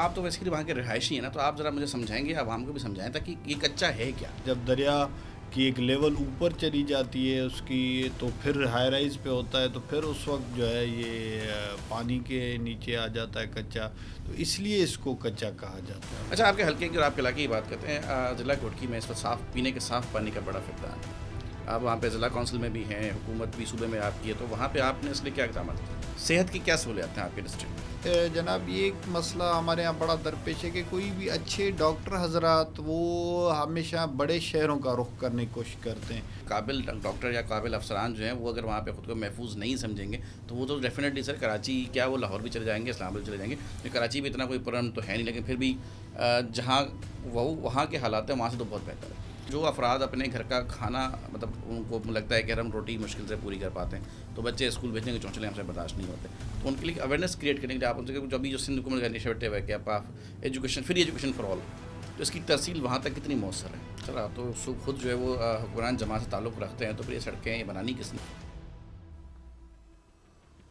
آپ تو ویسے وہاں کے رہائشی ہیں نا، تو آپ ذرا مجھے سمجھائیں گے، عوام کو بھی سمجھائیں تاکہ یہ کچا ہے کیا؟ جب دریا کی ایک لیول اوپر چلی جاتی ہے اس کی، تو پھر ہائی رائز پہ ہوتا ہے، تو پھر اس وقت جو ہے یہ پانی کے نیچے آ جاتا ہے کچا، تو اس لیے اس کو کچا کہا جاتا ہے۔ اچھا، آپ کے حلقے کی اور آپ کے علاقے کی بات کرتے ہیں، ضلع گھوٹکی میں اس وقت صاف پینے کے صاف پانی کا بڑا فقدان ہے۔ آپ وہاں پہ ضلع کونسل میں بھی ہیں، حکومت بھی صوبے میں آپ کی ہے، تو وہاں پہ آپ نے اس لیے کیا اقدامات کیے؟ صحت کی کیا سہولیات ہیں آپ کے ڈسٹرکٹ میں؟ جناب یہ ایک مسئلہ ہمارے یہاں بڑا درپیش ہے کہ کوئی بھی اچھے ڈاکٹر حضرات وہ ہمیشہ بڑے شہروں کا رخ کرنے کی کوشش کرتے ہیں۔ قابل ڈاکٹر یا قابل افسران جو ہیں وہ اگر وہاں پہ خود کو محفوظ نہیں سمجھیں گے تو وہ تو ڈیفینیٹلی سر کراچی کیا وہ لاہور بھی چلے جائیں گے، اسلام آباد چلے جائیں گے۔ کراچی بھی اتنا کوئی پرامن تو ہے نہیں، لیکن پھر بھی جہاں وہ وہاں کے حالات ہیں وہاں سے تو بہت بہتر ہے۔ جو افراد اپنے گھر کا کھانا مطلب ان کو لگتا ہے کہ ہم روٹی مشکل سے پوری کر پاتے ہیں، تو بچے اسکول بھیجنے کے چونچلے ہم سے برداشت نہیں ہوتے، تو ان کے لیے اویئرنیس کریٹ کرنے کے لیے آپ ان سے جو ابھی جو سندھ حکومت کا انیشیٹو ہے کہ آپ education free education for all, تو اس کی ترسیل وہاں تک کتنی مؤثر ہے؟ سر آپ تو خود جو ہے وہ حکمران جماعت سے تعلق رکھتے ہیں، تو پھر یہ سڑکیں بنانی کس نے؟